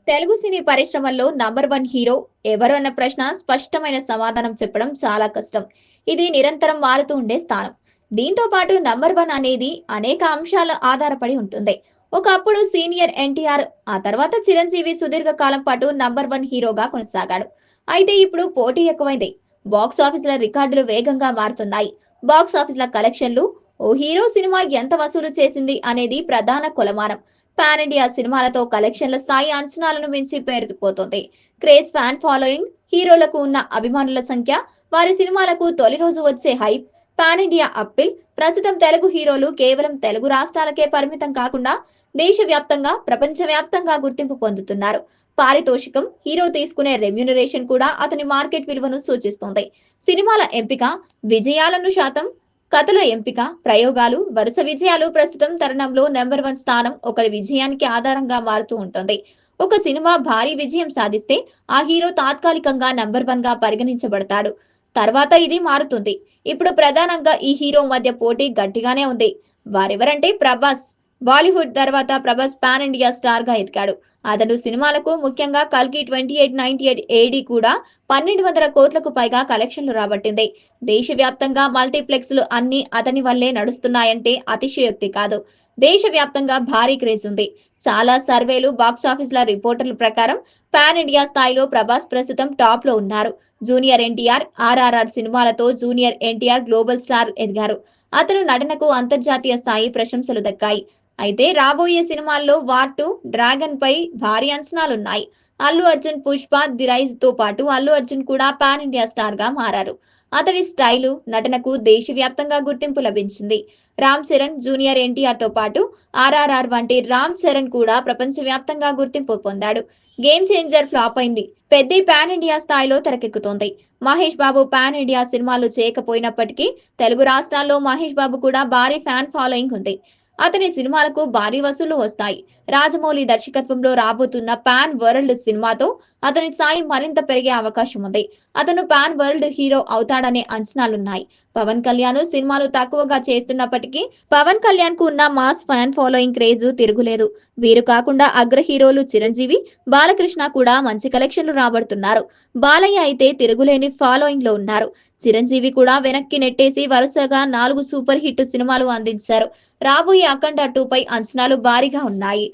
తెలుగు సినీ పరిశ్రమల్లో number 1 hero ఎవరు అన్న ప్రశ్న స్పష్టమైన సమాధానం చెప్పడం చాలా కష్టం. ఇది నిరంతరం మారుతూ ఉండే స్థానం. దీంతో పాటు నంబర్ 1 అనేది అనేక అంశాల ఆధారపడి ఉంటుంది. ఒకప్పుడు సీనియర్ ఎన్టీఆర్, ఆ తర్వాత చిరంజీవి సుదీర్ఘ కాలం పాటు నంబర్ 1 హీరోగా కొనసాగాడు. అయితే ఇప్పుడు పోటీ ఎక్కువైంది. బాక్స్ ఆఫీసుల రికార్డులు వేగంగా మారుతున్నాయి. బాక్స్ ఆఫీసుల కలెక్షన్లు, ఓ హీరో సినిమా ఎంత వసూలు చేసింది అనేది ప్రధాన కొలమానం. పాన్ ఇండియా సినిమాలతో కలెక్షన్ల స్థాయి అంచనాలను మించి పేరుకుపోతోంది. క్రేజ్, ఫ్యాన్ ఫాలోయింగ్, హీరోలకు ఉన్న అభిమానుల సంఖ్య, వారి సినిమాలకు తొలి రోజు వచ్చే హైప్, పాన్ ఇండియా అప్పీల్. ప్రస్తుతం తెలుగు హీరోలు కేవలం తెలుగు రాష్ట్రాలకే పరిమితం కాకుండా దేశవ్యాప్తంగా, ప్రపంచవ్యాప్తంగా గుర్తింపు పొందుతున్నారు. పారితోషికం, హీరో తీసుకునే రెమ్యూనరేషన్ కూడా అతని మార్కెట్ విలువను సూచిస్తోంది. సినిమాల ఎంపిక, విజయాలను శాతం, కథల ఎంపిక, ప్రయోగాలు, వరుస విజయాలు ప్రస్తుతం తరుణంలో నంబర్ 1 స్థానం ఒకరి విజయానికి ఆధారంగా మారుతూ ఉంటుంది. ఒక సినిమా భారీ విజయం సాధిస్తే ఆ హీరో తాత్కాలికంగా నంబర్ 1 గా పరిగణించబడతాడు. తర్వాత ఇది మారుతుంది. ఇప్పుడు ప్రధానంగా ఈ హీరో మధ్య పోటీ గట్టిగానే ఉంది. వారెవరంటే ప్రభాస్. బాలీవుడ్ తర్వాత ప్రభాస్ పాన్ ఇండియా స్టార్ గా ఎదిగాడు. అతడు సినిమాలకు, ముఖ్యంగా కల్కి 2898 ఏడీ కూడా 1200 కోట్లకు పైగా కలెక్షన్లు రాబట్టింది. దేశవ్యాప్తంగా మల్టీప్లెక్స్లు అన్ని అతని వల్లే నడుస్తున్నాయంటే అతిశయోక్తి కాదు. దేశవ్యాప్తంగా భారీ క్రేజ్ ఉంది. చాలా సర్వేలు, బాక్సాఫీసుల రిపోర్టర్ల ప్రకారం పాన్ ఇండియా స్థాయిలో ప్రభాస్ ప్రస్తుతం టాప్ లో ఉన్నారు. జూనియర్ ఎన్టీఆర్, ఆర్ఆర్ఆర్ సినిమాలతో జూనియర్ ఎన్టీఆర్ గ్లోబల్ స్టార్ ఎదిగారు. అతను నటనకు అంతర్జాతీయ స్థాయి ప్రశంసలు దక్కాయి. అయితే రాబోయే సినిమాల్లో వార్ 2, డ్రాగన్ పై భారీ అంచనాలున్నాయి. అల్లు అర్జున్ పుష్ప, ది రైజ్ తో పాటు అల్లు అర్జున్ కూడా పాన్ ఇండియా స్టార్ గా మారారు. అతడి స్టైలు, నటనకు దేశవ్యాప్తంగా గుర్తింపు లభించింది. రామ్ చరణ్, జూనియర్ ఎన్టీఆర్ తో పాటు ఆర్ఆర్ఆర్ వంటి రామ్ చరణ్ కూడా ప్రపంచవ్యాప్తంగా గుర్తింపు పొందాడు. గేమ్ చేంజర్ ఫ్లాప్ అయింది. పెద్ద పాన్ ఇండియా స్థాయిలో తెరకెక్కుతోంది. మహేష్ బాబు పాన్ ఇండియా సినిమాలు చేయకపోయినప్పటికీ తెలుగు రాష్ట్రాల్లో మహేష్ బాబు కూడా భారీ ఫ్యాన్ ఫాలోయింగ్ ఉంది. అతని సినిమాలకు భారీ వసూళ్లు వస్తాయి. రాజమౌళి దర్శకత్వంలో రాబోతున్న పాన్ వరల్డ్ సినిమాతో అతని స్థాయి మరింత పెరిగే అవకాశం ఉంది. అతను పాన్ వరల్డ్ హీరో అవుతాడనే అంచనాలున్నాయి. పవన్ కళ్యాణ్ సినిమాలు తక్కువగా చేస్తున్నప్పటికీ పవన్ కళ్యాణ్ కు ఉన్న మాస్ ఫ్యాన్ ఫాలోయింగ్ క్రేజ్ తిరుగులేదు. వీరు కాకుండా అగ్ర హీరోలు చిరంజీవి, బాలకృష్ణ కూడా మంచి కలెక్షన్లు రాబడుతున్నారు. బాలయ్య అయితే తిరుగులేని ఫాలోయింగ్ లో ఉన్నారు. చిరంజీవి కూడా వెనక్కి నెట్టేసి వరుసగా 4 సూపర్ హిట్ సినిమాలు అందించారు. రాబోయే అఖండ 2 పై అంచనాలు భారీగా ఉన్నాయి.